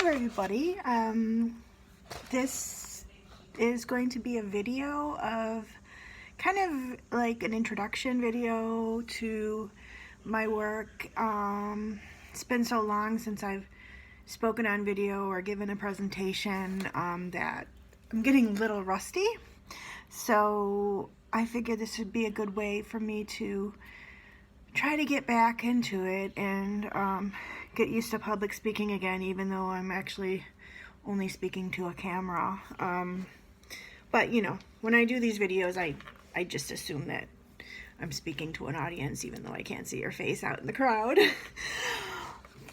everybody. This is going to be a video of kind of like an introduction video to my work. It's been so long since I've spoken on video or given a presentation that I'm getting a little rusty. So I figured this would be a good way for me to try to get back into it and get used to public speaking again, even though I'm actually only speaking to a camera. But you know, when I do these videos, I just assume that I'm speaking to an audience, even though I can't see your face out in the crowd.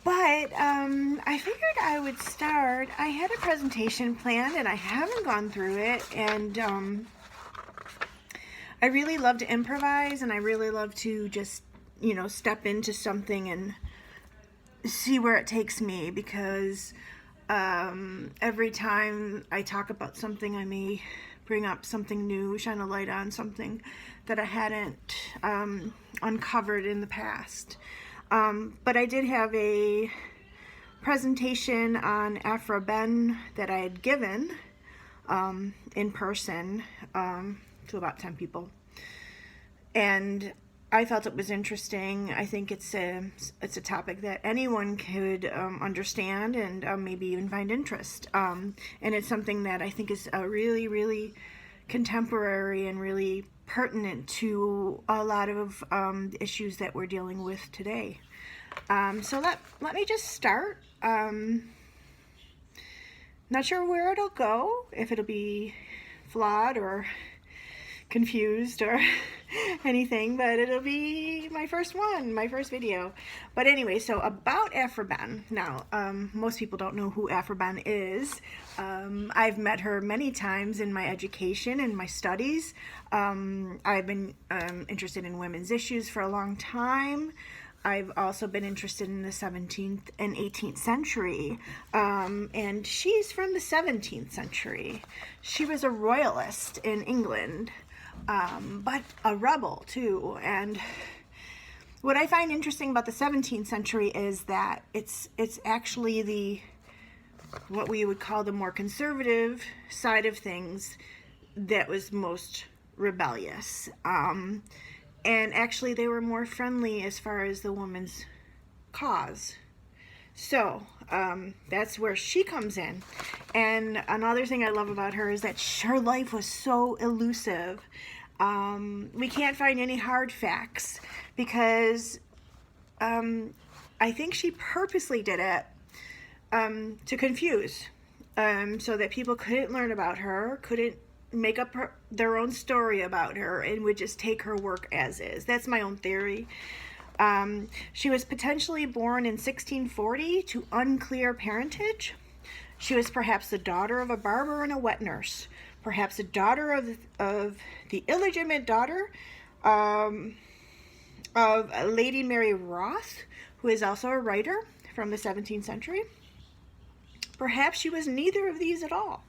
But I figured I would start. I had a presentation planned and I haven't gone through it, and I really love to improvise, and I really love to just, you know, step into something and see where it takes me, because every time I talk about something, I may bring up something new, shine a light on something that I hadn't uncovered in the past. But I did have a presentation on Aphra Behn that I had given in person to about 10 people, and I felt it was interesting. I think it's a topic that anyone could understand and maybe even find interest. And it's something that I think is really, really contemporary and really pertinent to a lot of issues that we're dealing with today. So let me just start. Not sure where it'll go, if it'll be flawed or confused or anything, but it'll be my first video. But anyway, so about Aphra Behn. Now, most people don't know who Aphra Behn is. I've met her many times in my education and my studies. I've been interested in women's issues for a long time. I've also been interested in the 17th and 18th century, and she's from the 17th century. She was a royalist in England, but a rebel too. And what I find interesting about the 17th century is that it's actually what we would call the more conservative side of things that was most rebellious. And actually they were more friendly as far as the woman's cause. So that's where she comes in. And another thing I love about her is that her life was so elusive. We can't find any hard facts, because I think she purposely did it to confuse, so that people couldn't learn about her, couldn't make up their own story about her, and would just take her work as is. That's my own theory. She was potentially born in 1640 to unclear parentage. She was perhaps the daughter of a barber and a wet nurse, perhaps a daughter of the illegitimate daughter of Lady Mary Roth, who is also a writer from the 17th century. Perhaps she was neither of these at all.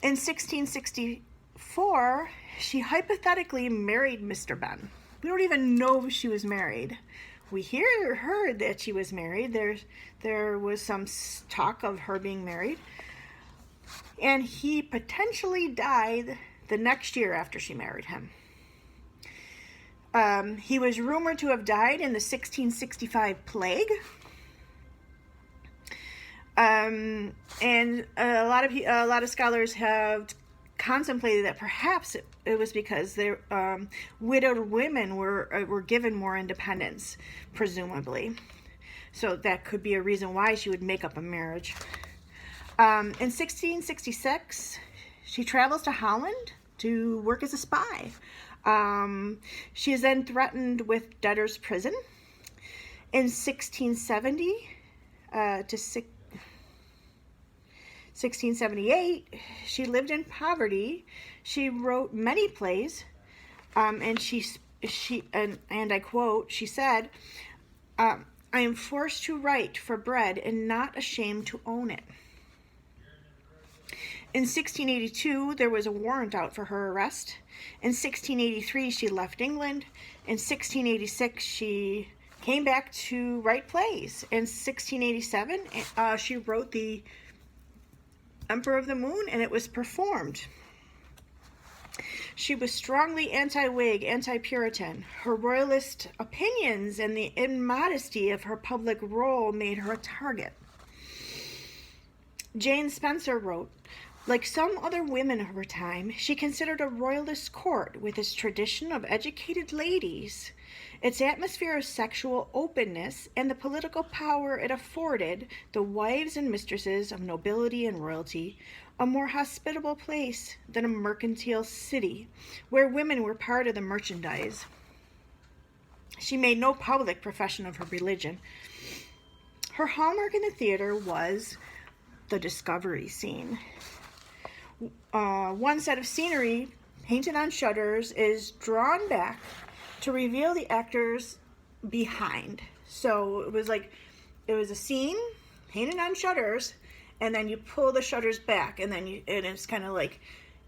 In 1664, she hypothetically married Mr. Behn. We don't even know if she was married. We heard that she was married. There was some talk of her being married. And he potentially died the next year after she married him. He was rumored to have died in the 1665 plague. And a lot of scholars have contemplated that perhaps it was because widowed women were given more independence, presumably. So that could be a reason why she would make up a marriage. In 1666, she travels to Holland to work as a spy. She is then threatened with debtor's prison. In 1670 to 1678, she lived in poverty. She wrote many plays, and and I quote, she said, "I am forced to write for bread and not ashamed to own it." In 1682, there was a warrant out for her arrest. In 1683, she left England. In 1686, she came back to write plays. In 1687, she wrote The Emperor of the Moon, and it was performed. She was strongly anti-Whig, anti-Puritan. Her royalist opinions and the immodesty of her public role made her a target. Jane Spencer wrote, like some other women of her time, she considered a royalist court with its tradition of educated ladies, its atmosphere of sexual openness, and the political power it afforded the wives and mistresses of nobility and royalty, a more hospitable place than a mercantile city, where women were part of the merchandise. She made no public profession of her religion. Her hallmark in the theater was the discovery scene. One set of scenery painted on shutters is drawn back to reveal the actors behind. So it was a scene painted on shutters, and then you pull the shutters back, and then and it's kind of like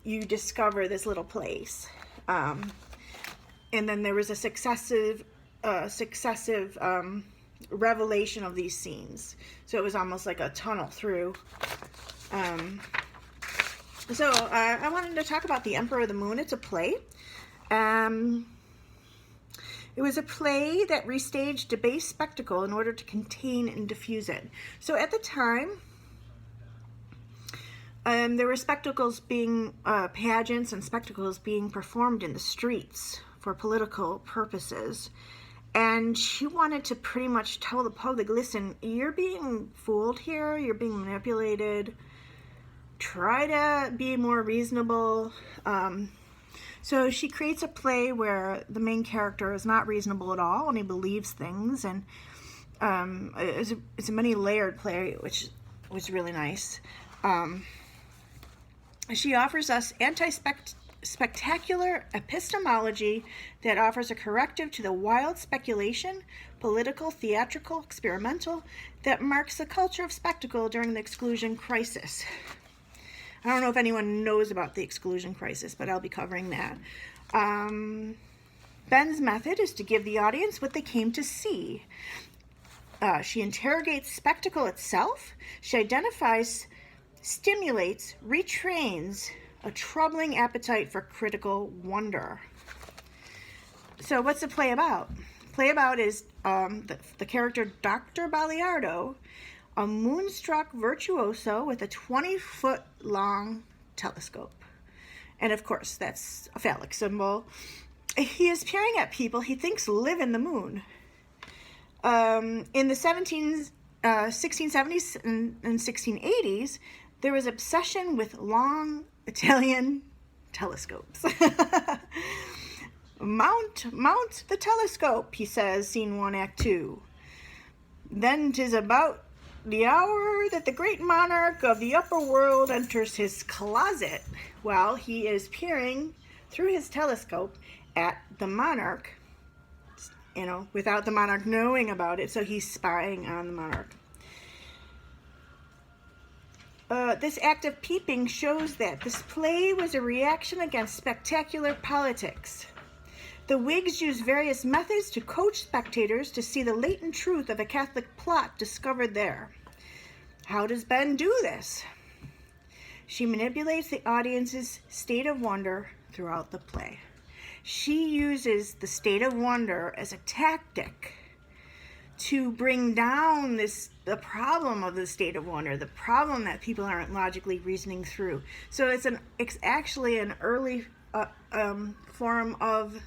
you discover this little place. And then there was a successive revelation of these scenes. So it was almost like a tunnel through. So I wanted to talk about The Emperor of the Moon. It's a play. It was a play that restaged debased spectacle in order to contain and diffuse it. So at the time, there were spectacles being, pageants and spectacles being performed in the streets for political purposes. And she wanted to pretty much tell the public, listen, you're being fooled here, you're being manipulated, try to be more reasonable. So she creates a play where the main character is not reasonable at all, and he believes things, and it's a many-layered play, which was really nice. She offers us spectacular epistemology that offers a corrective to the wild speculation, political, theatrical, experimental, that marks the culture of spectacle during the exclusion crisis. I don't know if anyone knows about the exclusion crisis, but I'll be covering that. Behn's method is to give the audience what they came to see. She interrogates spectacle itself. She identifies, stimulates, retrains a troubling appetite for critical wonder. So what's the play about? The play about is the character Dr. Baliardo, a moonstruck virtuoso with a 20-foot long telescope. And of course, that's a phallic symbol. He is peering at people he thinks live in the moon. In the 1670s and 1680s, there was obsession with long Italian telescopes. Mount the telescope, he says, scene 1, act 2. Then 'tis about the hour that the great monarch of the upper world enters his closet. Well, he is peering through his telescope at the monarch, without the monarch knowing about it, so he's spying on the monarch. This act of peeping shows that this play was a reaction against spectacular politics. The Whigs used various methods to coach spectators to see the latent truth of a Catholic plot discovered there. How does Behn do this? She manipulates the audience's state of wonder throughout the play. She uses the state of wonder as a tactic to bring down the problem of the state of wonder, the problem that people aren't logically reasoning through. So it's actually an early form of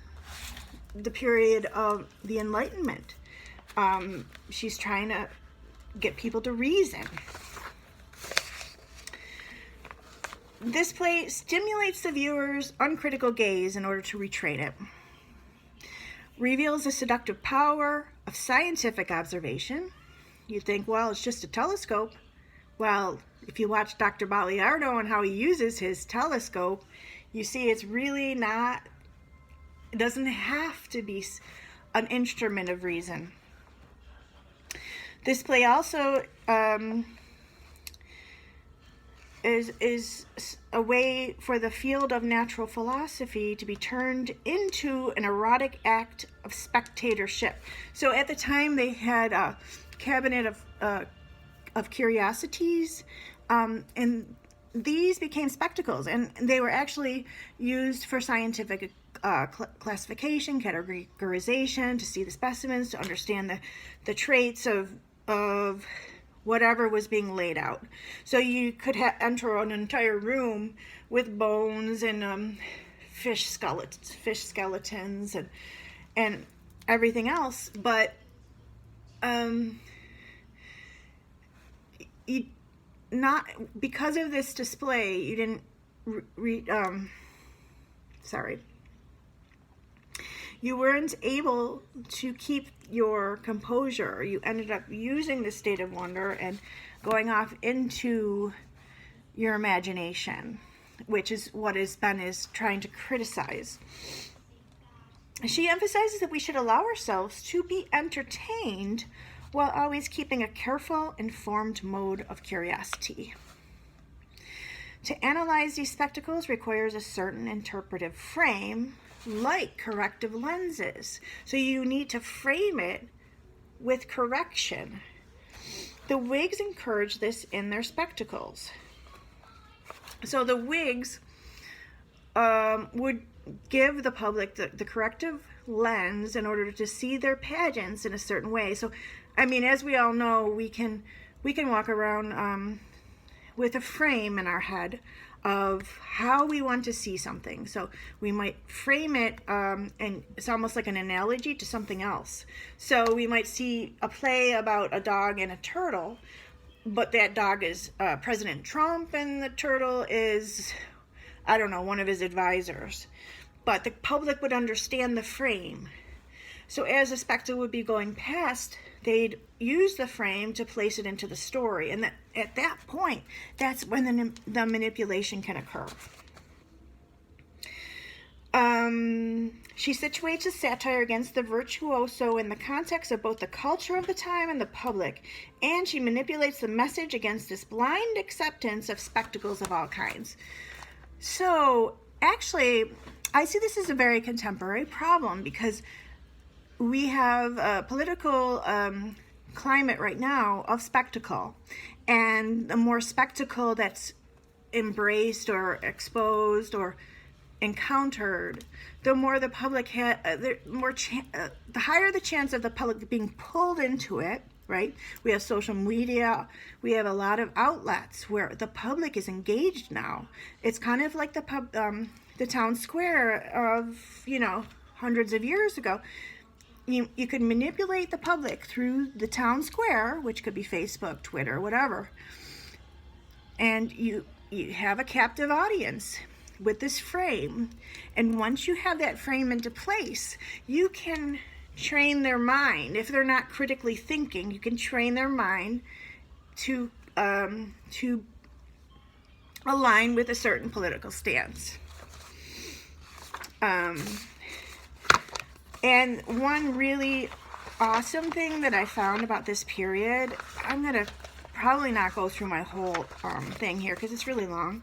the period of the Enlightenment. She's trying to get people to reason. This play stimulates the viewer's uncritical gaze in order to retrain it. Reveals the seductive power of scientific observation. You'd think, well, it's just a telescope. Well, if you watch Dr. Baliardo and how he uses his telescope, you see it's really not, it doesn't have to be an instrument of reason. This play also is a way for the field of natural philosophy to be turned into an erotic act of spectatorship. So at the time they had a cabinet of curiosities, and these became spectacles, and they were actually used for scientific classification, categorization, to see the specimens, to understand the traits of whatever was being laid out. So you could enter an entire room with bones and fish skeletons and everything else, but you not because of this display, you didn't you weren't able to keep your composure. You ended up using the state of wonder and going off into your imagination, which is what Ben is trying to criticize. She emphasizes that we should allow ourselves to be entertained while always keeping a careful, informed mode of curiosity. To analyze these spectacles requires a certain interpretive frame, like corrective lenses. So you need to frame it with correction. The Whigs encourage this in their spectacles. So the Whigs would give the public the corrective lens in order to see their pageants in a certain way. So, I mean, as we all know, we can walk around with a frame in our head of how we want to see something. So we might frame it, and it's almost like an analogy to something else. So we might see a play about a dog and a turtle, but that dog is President Trump and the turtle is, I don't know, one of his advisors. But the public would understand the frame. So as a spectacle would be going past, they'd use the frame to place it into the story. And at that point, that's when the manipulation can occur. She situates a satire against the virtuoso in the context of both the culture of the time and the public, and she manipulates the message against this blind acceptance of spectacles of all kinds. So, actually, I see this as a very contemporary problem because we have a political climate right now of spectacle, and the more spectacle that's embraced or exposed or encountered, the more the public the higher the chance of the public being pulled into it, right? We have social media, we have a lot of outlets where the public is engaged now. It's kind of like the town square of, hundreds of years ago. You could manipulate the public through the town square, which could be Facebook, Twitter, whatever. And you have a captive audience with this frame. And once you have that frame into place, you can train their mind. If they're not critically thinking, you can train their mind to align with a certain political stance. And one really awesome thing that I found about this period, I'm going to probably not go through my whole thing here because it's really long,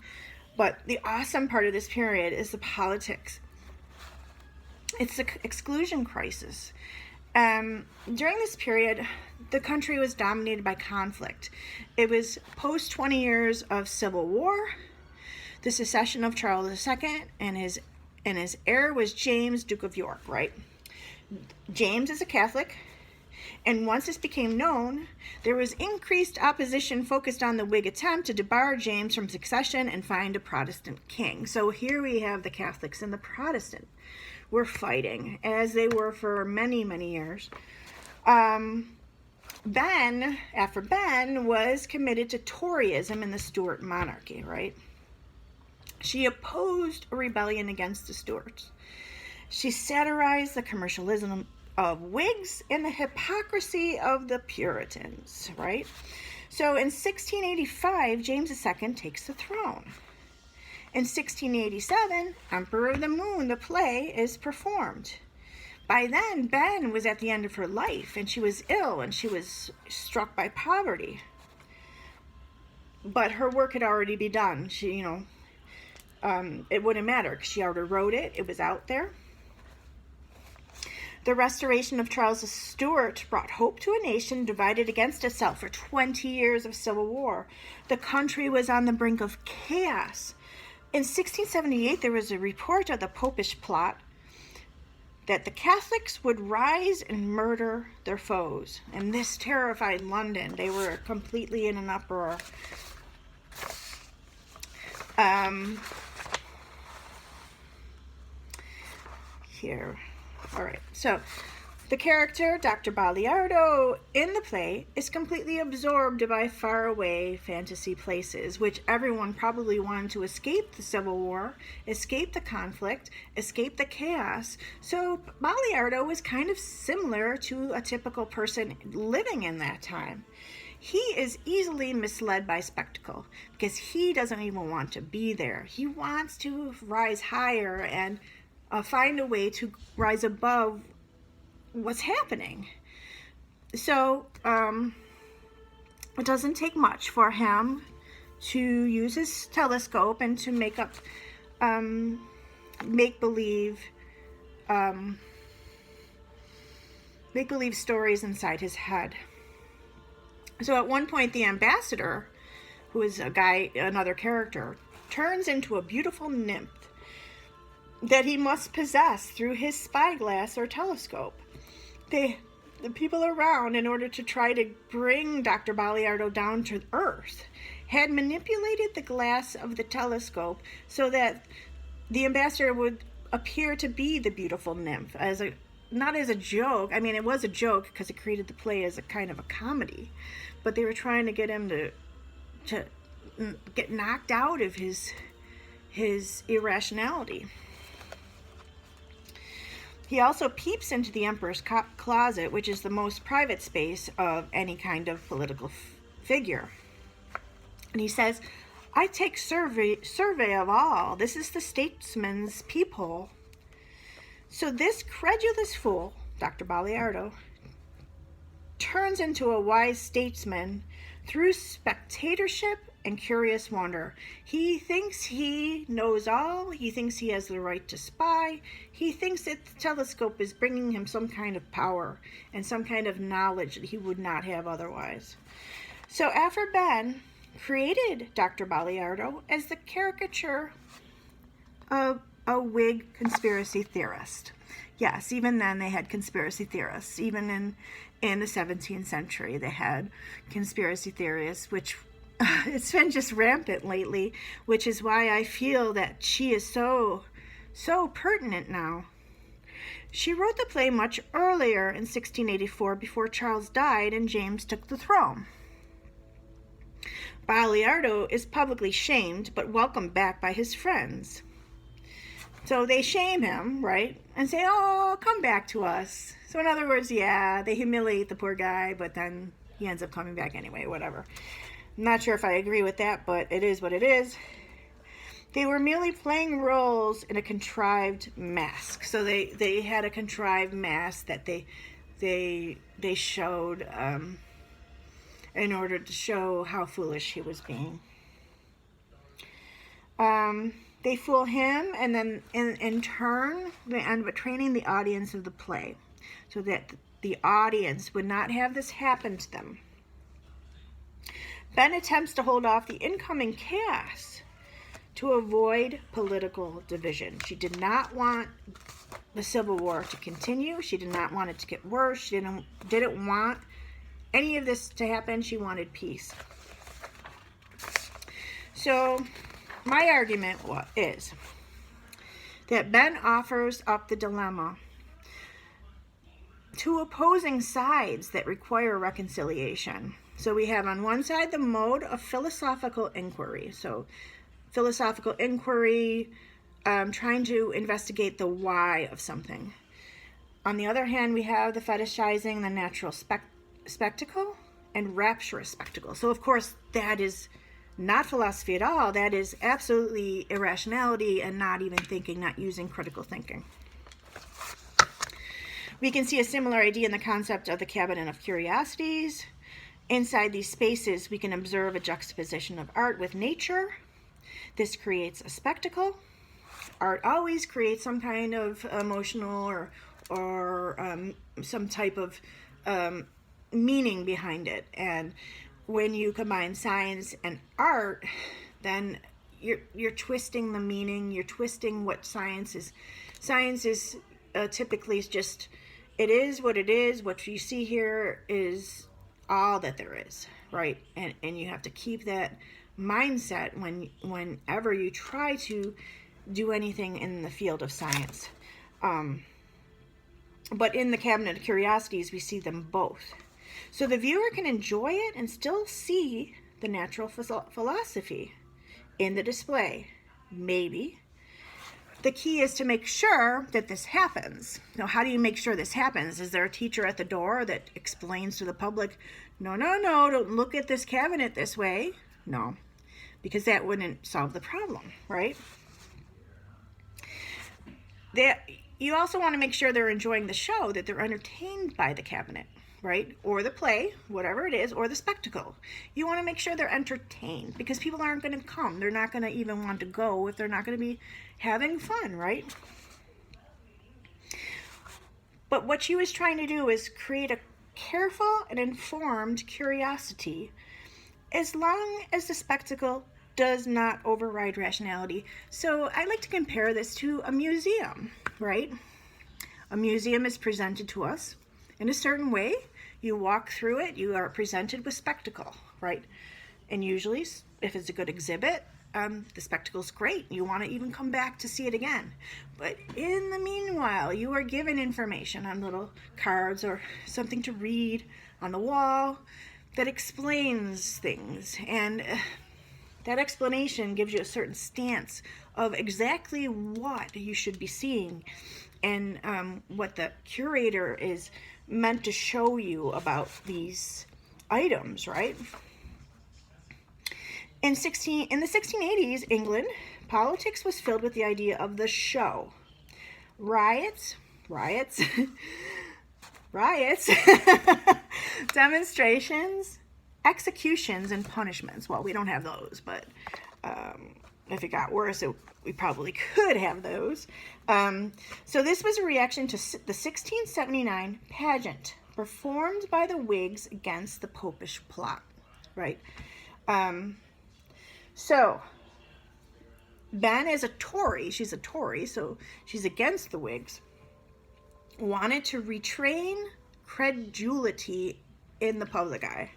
but the awesome part of this period is the politics. It's the exclusion crisis. During this period, the country was dominated by conflict. It was post 20 years of civil war, the secession of Charles II, and his heir was James, Duke of York, right? James is a Catholic, and once this became known, there was increased opposition focused on the Whig attempt to debar James from succession and find a Protestant king. So here we have the Catholics and the Protestant were fighting, as they were for many, many years. Aphra Behn was committed to Toryism in the Stuart monarchy, right? She opposed a rebellion against the Stuarts. She satirized the commercialism of Whigs and the hypocrisy of the Puritans, right? So in 1685, James II takes the throne. In 1687, Emperor of the Moon, the play, is performed. By then, Behn was at the end of her life, and she was ill, and she was struck by poverty. but her work had already been done. She, it wouldn't matter because she already wrote it. It was out there. The restoration of Charles Stuart brought hope to a nation divided against itself for 20 years of civil war. The country was on the brink of chaos. In 1678, there was a report of the Popish plot that the Catholics would rise and murder their foes. And this terrified London. They were completely in an uproar. Here. All right. So the character, Dr. Baliardo, in the play is completely absorbed by faraway fantasy places, which everyone probably wanted to escape the Civil War, escape the conflict, escape the chaos. So Baliardo is kind of similar to a typical person living in that time. He is easily misled by spectacle because he doesn't even want to be there. He wants to rise higher and find a way to rise above what's happening. So it doesn't take much for him to use his telescope and to make up make-believe stories inside his head. So at one point, the ambassador, who is another character, turns into a beautiful nymph that he must possess through his spyglass or telescope. The people around, in order to try to bring Dr. Baliardo down to earth, had manipulated the glass of the telescope so that the ambassador would appear to be the beautiful nymph, not as a joke. I mean, it was a joke because it created the play as a kind of a comedy, but they were trying to get him to get knocked out of his irrationality. He also peeps into the emperor's closet, which is the most private space of any kind of political figure. And he says, "I take survey of all. This is the statesman's peephole." So this credulous fool, Dr. Baliardo, turns into a wise statesman through spectatorship and curious wonder. He thinks he knows all. He thinks he has the right to spy. He thinks that the telescope is bringing him some kind of power and some kind of knowledge that he would not have otherwise. So Aphra Behn created Dr. Baliardo as the caricature of a Whig conspiracy theorist. Yes, even then they had conspiracy theorists. Even in the 17th century, they had conspiracy theorists, which it's been just rampant lately, which is why I feel that she is so pertinent now. She wrote the play much earlier in 1684 before Charles died and James took the throne. Baliardo is publicly shamed but welcomed back by his friends. So they shame him, right? And say, "Oh, come back to us." So in other words, yeah, they humiliate the poor guy, but then he ends up coming back anyway, whatever. I'm not sure if I agree with that, but it is what it is. They were merely playing roles in a contrived mask. So they had a contrived mask that they showed in order to show how foolish he was being. They fool him, and then in turn, they end up training the audience of the play so that the audience would not have this happen to them. Behn attempts to hold off the incoming chaos to avoid political division. She did not want the Civil War to continue. She did not want it to get worse. She didn't want any of this to happen. She wanted peace. So my argument is that Behn offers up the dilemma to opposing sides that require reconciliation. So we have on one side the mode of philosophical inquiry. So philosophical inquiry, trying to investigate the why of something. On the other hand, we have the fetishizing the natural spectacle and rapturous spectacle. So of course, that is not philosophy at all. That is absolutely irrationality and not even thinking, not using critical thinking. We can see a similar idea in the concept of the cabinet of curiosities Inside these spaces, we can observe a juxtaposition of art with nature. This creates a spectacle. Art always creates some kind of emotional or some type of meaning behind it. And when you combine science and art, then you're twisting the meaning. You're twisting what science is. Science is typically just, it is what it is. What you see here is all that there is, right? And you have to keep that mindset whenever you try to do anything in the field of science. But in the Cabinet of Curiosities, we see them both. So the viewer can enjoy it and still see the natural philosophy in the display. Maybe. The key is to make sure that this happens. Now, how do you make sure this happens? Is there a teacher at the door that explains to the public, no, don't look at this cabinet this way? No, because that wouldn't solve the problem, right? You also want to make sure they're enjoying the show, that they're entertained by the cabinet, right? Or the play, whatever it is, or the spectacle. You want to make sure they're entertained, because people aren't going to come. They're not going to even want to go if they're not going to be having fun, right? But what she was trying to do is create a careful and informed curiosity, as long as the spectacle does not override rationality. So I like to compare this to a museum, right? A museum is presented to us in a certain way. You walk through it, you are presented with spectacle, right? And usually, if it's a good exhibit, the spectacle's great. You want to even come back to see it again. But in the meanwhile, you are given information on little cards or something to read on the wall that explains things. And that explanation gives you a certain stance of exactly what you should be seeing and what the curator is meant to show you about these items, right? In the 1680s, England, politics was filled with the idea of the show. Riots, demonstrations, executions, and punishments. Well, we don't have those, but if it got worse, we probably could have those. So this was a reaction to the 1679 pageant performed by the Whigs against the Popish plot, right? So Behn is a Tory. She's a Tory, so she's against the Whigs. Wanted to retrain credulity in the public eye.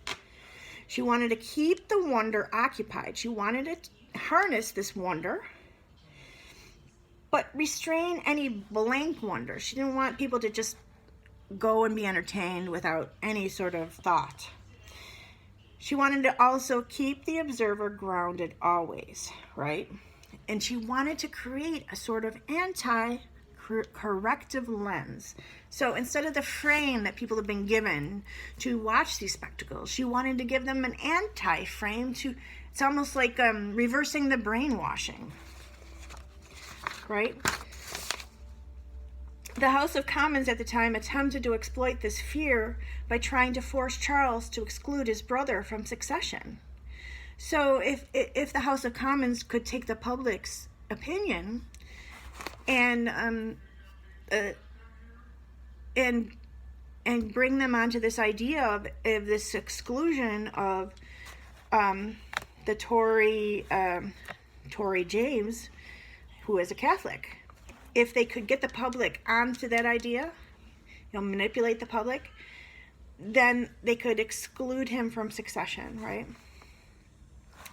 She wanted to keep the wonder occupied. She wanted to harness this wonder, but restrain any blank wonder. She didn't want people to just go and be entertained without any sort of thought. She wanted to also keep the observer grounded always, right? And she wanted to create a sort of anti-corrective lens. So instead of the frame that people have been given to watch these spectacles, she wanted to give them an anti-frame to, it's almost like reversing the brainwashing, right? The House of Commons at the time attempted to exploit this fear by trying to force Charles to exclude his brother from succession. So if the House of Commons could take the public's opinion and bring them onto this idea of this exclusion of the Tory James, who is a Catholic, if they could get the public onto that idea, manipulate the public, then they could exclude him from succession, right?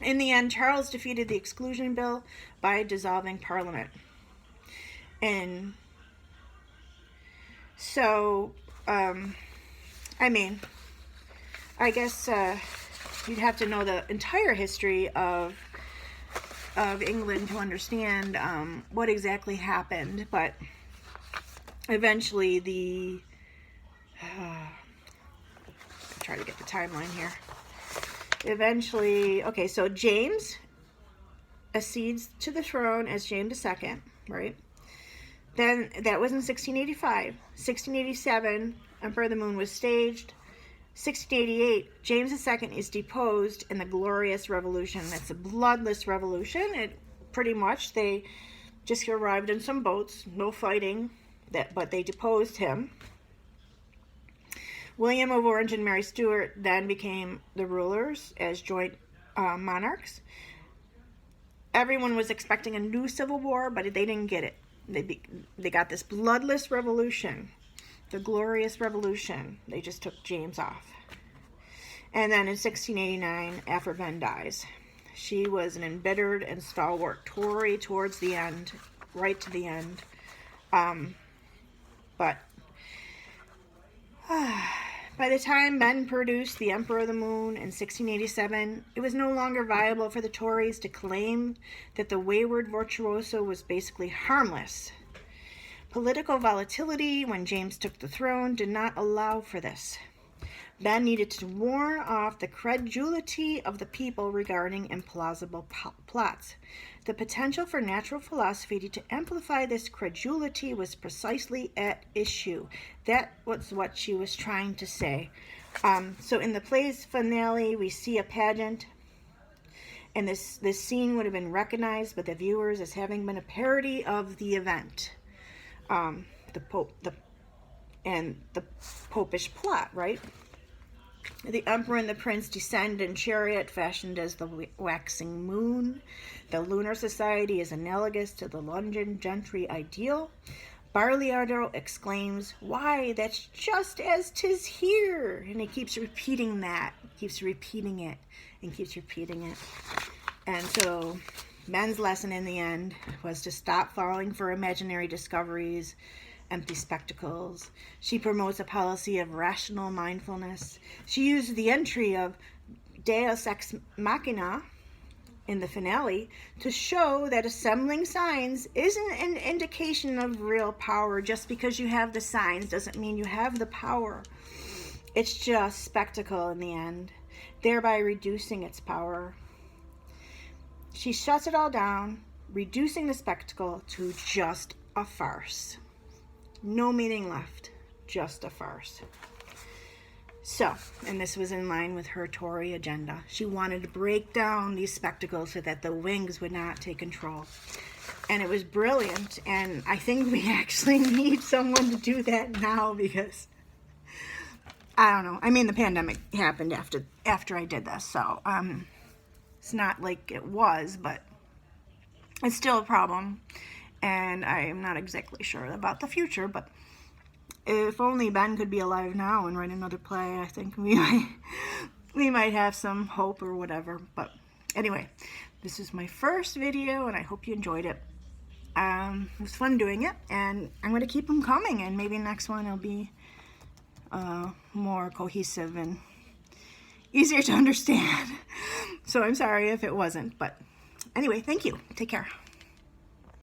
In the end, Charles defeated the exclusion bill by dissolving Parliament. And so, I guess you'd have to know the entire history of England to understand what exactly happened, but eventually try to get the timeline here. Okay, so James accedes to the throne as James II, right? Then that was in 1685. 1687, Emperor of the Moon was staged. 1688, James II is deposed in the Glorious Revolution. That's a bloodless revolution. It pretty much, they just arrived in some boats, no fighting, but they deposed him. William of Orange and Mary Stuart then became the rulers as joint monarchs. Everyone was expecting a new civil war, but they didn't get it. They got this bloodless revolution, the Glorious Revolution. They just took James off. And then in 1689, Aphra Behn dies. She was an embittered and stalwart Tory towards the end, right to the end. But by the time Behn produced The Emperor of the Moon in 1687, it was no longer viable for the Tories to claim that the wayward virtuoso was basically harmless. Political volatility when James took the throne did not allow for this. Behn needed to warn off the credulity of the people regarding implausible plots. The potential for natural philosophy to amplify this credulity was precisely at issue. That was what she was trying to say. So in the play's finale, we see a pageant, and this scene would have been recognized by the viewers as having been a parody of the event, the popish plot, right? The emperor and the prince descend in chariot fashioned as the waxing moon. The lunar society is analogous to the London gentry ideal. Barliardo exclaims, "Why, that's just as 'tis here." And he keeps repeating that, keeps repeating it, and keeps repeating it. And so Behn's lesson in the end was to stop falling for imaginary discoveries, empty spectacles. She promotes a policy of rational mindfulness. She used the entry of Deus Ex Machina in the finale to show that assembling signs isn't an indication of real power. Just because you have the signs doesn't mean you have the power. It's just spectacle in the end, thereby reducing its power. She shuts it all down, reducing the spectacle to just a farce. No meaning left, just a farce. So, and this was in line with her Tory agenda. She wanted to break down these spectacles so that the wings would not take control. And it was brilliant, and I think we actually need someone to do that now because, I don't know. I mean, the pandemic happened after I did this, so it's not like it was, but it's still a problem. And I'm not exactly sure about the future, but if only Behn could be alive now and write another play, I think we might have some hope or whatever. But anyway, this is my first video, and I hope you enjoyed it. It was fun doing it, and I'm going to keep them coming, and maybe next one will be more cohesive and easier to understand. So I'm sorry if it wasn't, but anyway, thank you. Take care.